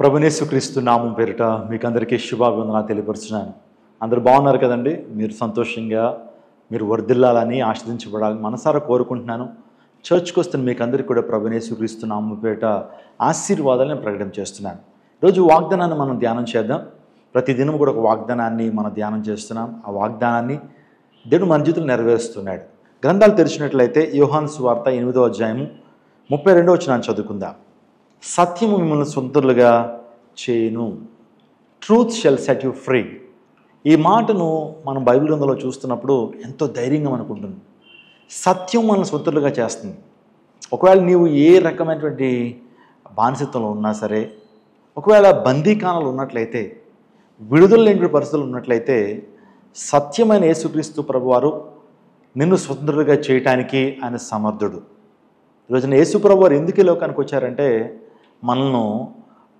ప్రభునేసుక్రీస్తు నామం పేరిట మీకు అందరికీ శుభాభివందనాలు తెలియపరుచున్నాను. అందరూ బాగున్నారు కదండి. మీరు సంతోషంగా మీరు వర్ధిల్లాలని ఆశీర్వదించబడాలని మనసారా కోరుకుంటున్నాను. చర్చ్కి వస్తున్న మీకు అందరికీ కూడా ప్రభునేసుక్రీస్తు నామం పేరిట ఆశీర్వాదాలను ప్రకటన చేస్తున్నాను. ఈరోజు వాగ్దానాన్ని మనం ధ్యానం చేద్దాం. ప్రతిదినం కూడా ఒక వాగ్దానాన్ని మనం ధ్యానం చేస్తున్నాం. ఆ వాగ్దానాన్ని దేవుడు మన జీవితంలో నెరవేరుస్తున్నాడు. గ్రంథాలు తెరిచినట్లయితే యోహాను సువార్త 8వ అధ్యాయము 32వ వచనాన్ని చదువుకుందాం. సత్యము మిమ్మల్ని సొంతలుగా చేయును, truth shell set you free. ఈ మాటను మనం బైబిల్ గ్రంథంలో చూస్తున్నప్పుడు ఎంతో ధైర్యంగా మనకు ఉంటుంది. సత్యం మనల్ని సొంతలుగా చేస్తుంది. ఒకవేళ నీవు ఏ రకమైనటువంటి బానిసత్వంలో ఉన్నా సరే, ఒకవేళ బందీకానాలు ఉన్నట్లయితే, విడుదల లేని పరిస్థితులు ఉన్నట్లయితే, సత్యమైన యేసుక్రీస్తు ప్రభువారు నిన్ను స్వతంత్రులుగా చేయటానికి ఆయన సమర్థుడు. ఈరోజున యేసు ప్రభువారు ఎందుకు ఈ లోకానికి వచ్చారంటే, మనల్ని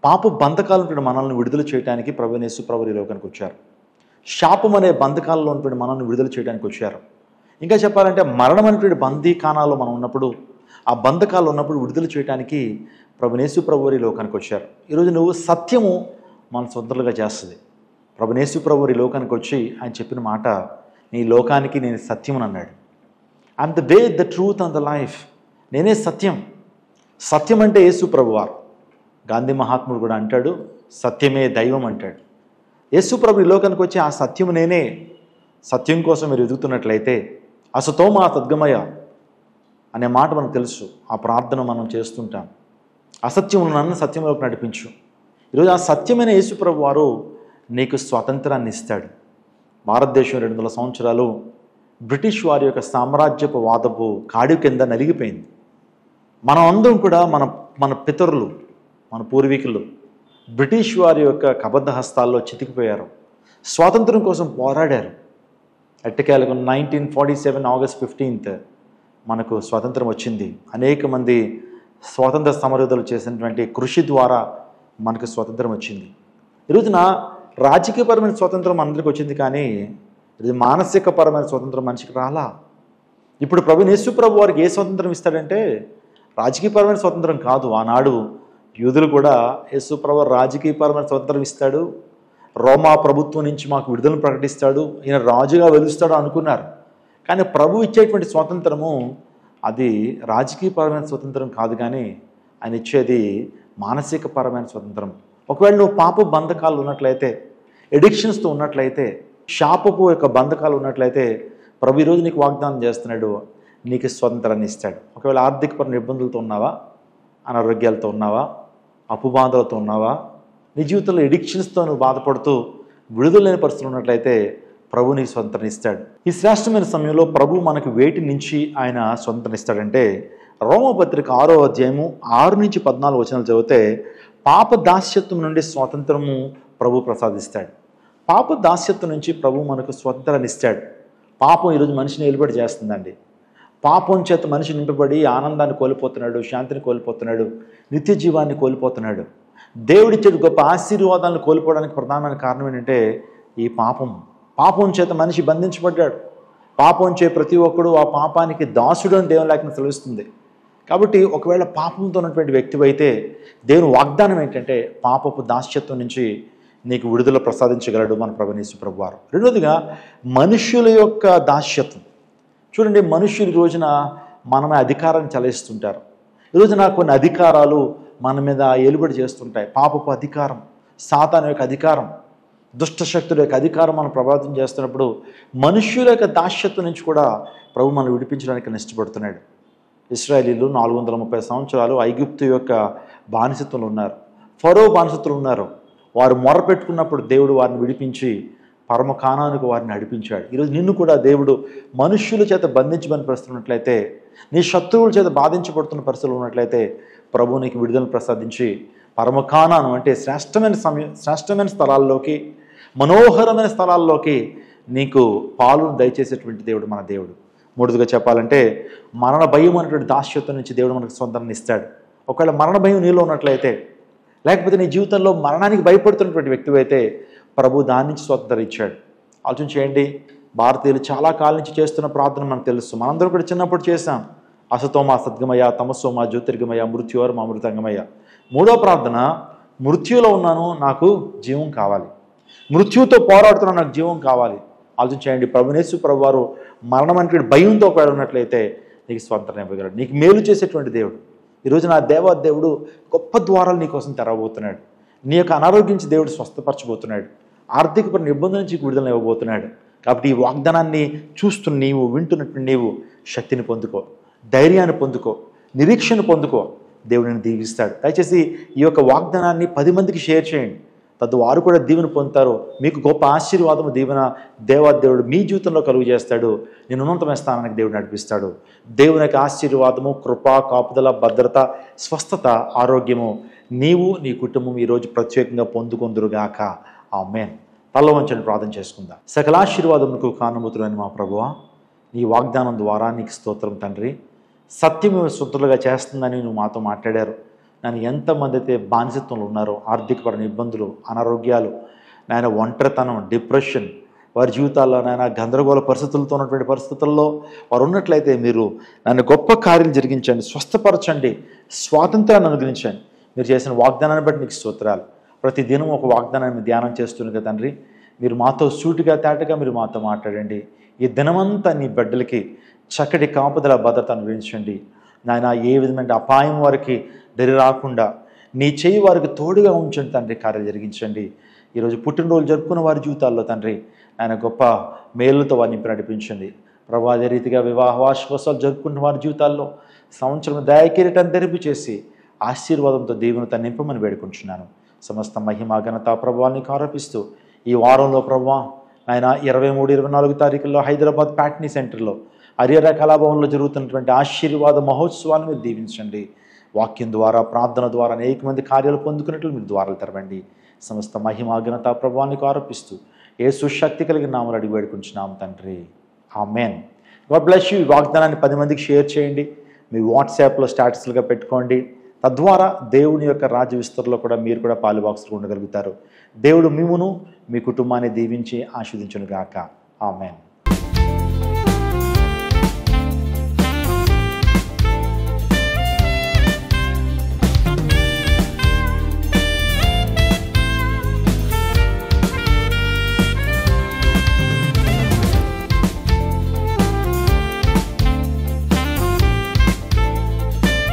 పాప బంధకాల నుండి మనల్ని విడుదల చేయడానికి ప్రభువైన యేసు ప్రభువారు ఈ లోకానికి వచ్చారు. శాపం అనే బంధకాలలో ఉన్నటువంటి మనల్ని విడుదల చేయడానికి వచ్చారు. ఇంకా చెప్పాలంటే మరణం అనేటువంటి బందీకానాల్లో మనం ఉన్నప్పుడు, ఆ బంధకాలు ఉన్నప్పుడు విడుదల చేయడానికి ప్రభువైన యేసు ప్రభువారు ఈ లోకానికి వచ్చారు. ఈరోజు నువ్వు సత్యము మన సొంతలుగా చేస్తుంది. ప్రభువైన యేసు ప్రభువారు ఈ లోకానికి వచ్చి ఆయన చెప్పిన మాట, నీ లోకానికి నేను సత్యమును అన్నాడు. I'm the way, the truth and the life. నేనే సత్యం. సత్యం అంటే యేసు ప్రభువారు. గాంధీ మహాత్ముడు కూడా అంటాడు, సత్యమే దైవం అంటాడు. యేసు ప్రభు ఈ లోకానికి వచ్చి ఆ సత్యము నేనే. సత్యం కోసం మీరు ఎదుగుతున్నట్లయితే అసతోమా సద్గమయ అనే మాట మనకు తెలుసు. ఆ ప్రార్థన మనం చేస్తుంటాం. అసత్యమును నన్ను సత్యంలోకి నడిపించు. ఈరోజు ఆ సత్యమైన యేసు ప్రభు వారు నీకు స్వాతంత్రాన్ని ఇస్తాడు. భారతదేశం 200 సంవత్సరాలు బ్రిటిష్ వారి యొక్క సామ్రాజ్యపు వాదపు కాడి కింద నలిగిపోయింది. మనం అందరం కూడా మన పితరులు, మన పూర్వీకులు బ్రిటిష్ వారి యొక్క కబద్ధ హస్తాల్లో చితికిపోయారు. స్వాతంత్రం కోసం పోరాడారు. ఎట్టకేలకు 1947 ఆగస్ట్ 15 మనకు స్వాతంత్రం వచ్చింది. అనేక మంది స్వాతంత్ర సమరయోధులు చేసినటువంటి కృషి ద్వారా మనకు స్వాతంత్రం వచ్చింది. ఈరోజున రాజకీయపరమైన స్వాతంత్రం అందరికీ వచ్చింది, కానీ ఇది మానసికపరమైన స్వాతంత్రం మనిషికి రాలా. ఇప్పుడు ప్రభువైన యేసు ప్రభు వారికి ఏ స్వాతంత్రం ఇస్తాడంటే, రాజకీయపరమైన స్వాతంత్రం కాదు. ఆనాడు యూదులు కూడా యేసు ప్రభు రాజకీయపరమైన స్వాతంత్రం ఇస్తాడు, రోమా ప్రభుత్వం నుంచి మాకు విడుదలను ప్రకటిస్తాడు, ఈయన రాజుగా వెలుస్తాడు అనుకున్నారు. కానీ ప్రభు ఇచ్చేటువంటి స్వాతంత్రము అది రాజకీయపరమైన స్వాతంత్రం కాదు, కానీ ఆయన ఇచ్చేది మానసికపరమైన స్వాతంత్రం. ఒకవేళ నువ్వు పాప బంధకాలు ఉన్నట్లయితే, ఎడిక్షన్స్తో ఉన్నట్లయితే, శాపపు యొక్క బంధకాలు ఉన్నట్లయితే, ప్రభు ఈరోజు నీకు వాగ్దానం చేస్తున్నాడు, నీకు స్వతంత్రాన్ని ఇస్తాడు. ఒకవేళ ఆర్థికపరమైన ఇబ్బందులతో ఉన్నావా, అనారోగ్యాలతో ఉన్నావా, అప్పుబాధలతో ఉన్నావా, నీ జీవితంలో ఎడిక్షన్స్తో నువ్వు బాధపడుతూ విడుదల లేని పరిస్థితులు ఉన్నట్లయితే ప్రభు నీకు స్వతంత్రాన్ని ఇస్తాడు. ఈ శ్రేష్టమైన సమయంలో ప్రభు మనకు వేటి నుంచి ఆయన స్వతంత్రాన్ని ఇస్తాడంటే, రోమపత్రిక 6వ అధ్యాయము 6 నుంచి 14 వచనాలు చదివితే, పాప దాస్యత్వం నుండి స్వాతంత్రము ప్రభు ప్రసాదిస్తాడు. పాప దాస్యత్వం నుంచి ప్రభు మనకు స్వతంత్రాన్ని ఇస్తాడు. పాపం ఈరోజు మనిషిని ఏలుబడి చేస్తుందండి. పాపం చేత మనిషి నింపబడి ఆనందాన్ని కోల్పోతున్నాడు, శాంతిని కోల్పోతున్నాడు, నిత్య జీవాన్ని కోల్పోతున్నాడు. దేవుడిచ్చే గొప్ప ఆశీర్వాదాలను కోల్పోవడానికి ప్రధానమైన కారణం ఏంటంటే ఈ పాపం చేత మనిషి బంధించబడ్డాడు. పాపం చే ప్రతి ఒక్కడు ఆ పాపానికి దాసుడు అని దేవుని లేఖనం తెలుస్తుంది. కాబట్టి ఒకవేళ పాపంతో ఉన్నటువంటి వ్యక్తి అయితే దేవుని వాగ్దానం ఏంటంటే పాపపు దాస్యత్వం నుంచి నీకు విడుదల ప్రసాదించగలడు మన ప్రభువైన యేసు ప్రభువారు. రెండోదిగా మనుష్యుల యొక్క దాస్యత్వం. చూడండి, మనుష్యులు ఈ రోజున మనమే అధికారాన్ని చలాయిస్తుంటారు. ఈరోజున కొన్ని అధికారాలు మన మీద ఏలుబడి చేస్తుంటాయి. పాపపు అధికారం, సాతాను యొక్క అధికారం, దుష్టశక్తుల యొక్క అధికారం మనం ప్రభావితం చేస్తున్నప్పుడు మనుష్యుల యొక్క దాస్యత్వం నుంచి కూడా ప్రభు మనం విడిపించడానికి ఇష్టపడుతున్నాడు. ఇశ్రాయేలీలు 430 సంవత్సరాలు ఐగుప్తు యొక్క బానిసత్వంలో ఉన్నారు, ఫరో బానిసత్వంలో ఉన్నారు. వారు మొరపెట్టుకున్నప్పుడు దేవుడు వారిని విడిపించి పరమ కానానికి వారిని నడిపించాడు. ఈరోజు నిన్ను కూడా దేవుడు మనుష్యుల చేత బంధించబడిన పరిస్థితులు ఉన్నట్లయితే, నీ శత్రువుల చేత బాధించబడుతున్న పరిస్థితులు ఉన్నట్లయితే ప్రభు నీకు విడుదలను ప్రసాదించి పరమ కానాను అంటే శ్రేష్టమైన స్థలాల్లోకి, మనోహరమైన స్థలాల్లోకి నీకు పాలును దయచేసేటువంటి దేవుడు మన దేవుడు. మూడోదిగా చెప్పాలంటే మరణ భయం అనేటువంటి దాస్యత్వం నుంచి దేవుడు మనకు స్వతంత్రాన్ని ఇస్తాడు. ఒకవేళ మరణ భయం నీలో ఉన్నట్లయితే, లేకపోతే నీ జీవితంలో మరణానికి భయపడుతున్నటువంటి వ్యక్తి అయితే ప్రభు దాని నుంచి స్వతంత్రం ఇచ్చాడు. ఆలోచన చేయండి, భారతీయులు చాలా కాలం నుంచి చేస్తున్న ప్రార్థన మనకు తెలుసు. మనందరం కూడా చిన్నప్పుడు చేశాం. అసతోమా సద్గమయ, తమసోమా జ్యోతిర్గమయ, మృత్యోర్మ అమృతంగమయ. మూడో ప్రార్థన, మృత్యులో ఉన్నాను, నాకు జీవం కావాలి. మృత్యువుతో పోరాడుతున్నాను, నాకు జీవం కావాలి. ఆలోచించండి. ప్రభునేసు ప్రభు వారు మరణం అంటే భయంతో ఒకవేళ ఉన్నట్లయితే నీకు స్వంతం ఇవ్వగలడు. నీకు మేలు చేసేటువంటి దేవుడు. ఈరోజు నా దేవుడు గొప్ప ద్వారాలు నీ కోసం తెరవబోతున్నాడు. నీ యొక్క అనారోగ్యించి దేవుడు స్వస్థపరచబోతున్నాడు. ఆర్థికపరమైన ఇబ్బందుల నుంచి విడుదల ఇవ్వబోతున్నాడు. కాబట్టి ఈ వాగ్దానాన్ని చూస్తున్న నీవు, వింటున్నట్టు నీవు శక్తిని పొందుకో, ధైర్యాన్ని పొందుకో, నిరీక్షణ పొందుకో. దేవుడిని దీవిస్తాడు. దయచేసి ఈ యొక్క వాగ్దానాన్ని 10 మందికి షేర్ చేయండి. తద్వారు కూడా దీవెన పొందుతారు. మీకు గొప్ప ఆశీర్వాదము, దీవెన దేవాదేవుడు మీ జీవితంలో కలుగు చేస్తాడు. నేను ఉన్నతమైన స్థానానికి దేవుడు నడిపిస్తాడు. దేవుని యొక్క ఆశీర్వాదము, కృప, కాపుదల, భద్రత, స్వస్థత, ఆరోగ్యము నీవు, నీ కుటుంబం ఈరోజు ప్రత్యేకంగా పొందుకొందురుగాక. ఆమేన్. తల వంచని ప్రార్థన చేసుకుందాం. సకలాశీర్వాదమునకు కారణమవుతున్న మా ప్రభువా, నీ వాగ్దానం ద్వారా నీకు స్తోత్రం తండ్రి. సత్యము శుద్ధులుగా చేస్తుందని నువ్వు మాతో మాట్లాడారు. నేను ఎంతమంది అయితే బానిసత్వంలో ఉన్నారో, ఆర్థికపరమైన ఇబ్బందులు, అనారోగ్యాలు, నాయన ఒంటరితనం, డిప్రెషన్, వారి జీవితాల్లో నాయన గందరగోళ పరిస్థితులతో ఉన్నటువంటి పరిస్థితుల్లో వారు ఉన్నట్లయితే మీరు నన్ను గొప్ప కార్యాలు జరిగించండి, స్వస్థపరచండి, స్వాతంత్రాన్ని అనుగ్రహించండి. మీరు చేసిన వాగ్దానాన్ని బట్టి నీకు స్తోత్రాలు. ప్రతి దినం ఒక వాగ్దానాన్ని ధ్యానం చేస్తున్నారు తండ్రి. మీరు మాతో సూటిగా తేటగా మీరు మాతో మాట్లాడండి. ఈ దినమంతా నీ బిడ్డలకి చక్కటి కాపుదల, భద్రత అనుగ్రహించండి నాయన. ఏ విధమైన అపాయం వారికి దరి రాకుండా నీ చేయి వారికి తోడుగా ఉంచండి తండ్రి. కార్యాలు జరిగించండి. ఈరోజు పుట్టినరోజు జరుపుకున్న వారి జీవితాల్లో తండ్రి ఆయన గొప్ప మేలుతో వారిని నడిపించండి ప్రభు. అదే రీతిగా వివాహ వార్షికోత్సవాలు జరుపుకున్న వారి జీవితాల్లో సంవత్సరం దయాకిరీటాన్ని తెరిపి చేసి ఆశీర్వాదంతో దేవునితో నింపమని వేడుకుంటున్నాను. సమస్త మహిమ, ఘనత, ప్రభావానికి ఆరోపిస్తూ ఈ వారంలో ప్రభు ఆయన 23, 24 తారీఖుల్లో హైదరాబాద్ ప్యాట్నీ సెంటర్లో హరిహర కళాభవన్లో జరుగుతున్నటువంటి ఆశీర్వాద మహోత్సవాన్ని మీరు దీవించండి. వాక్యం ద్వారా, ప్రార్థన ద్వారా అనేక మంది కార్యాలు పొందుకున్నట్లు మీరు ద్వారాలు తెరవండి. సమస్త మహిమ, ఘనత, ప్రభావానికి ఆరోపిస్తూ యేసు శక్తి కలిగిన నామములో అడిగి వేడుకుంటున్నాం తండ్రి. ఆమేన్. God bless you. ఈ వాగ్దానాన్ని 10 మందికి షేర్ చేయండి. మీ వాట్సాప్లో స్టాటస్లుగా పెట్టుకోండి. తద్వారా దేవుని యొక్క రాజ్య విస్తరణలో కూడా మీరు కూడా పాలుభాగస్తులు ఉండగలుగుతారు. దేవుడు మిమ్మును, మీ కుటుంబాన్ని దీవించి ఆశీర్వదించును గాక. ఆమేన్.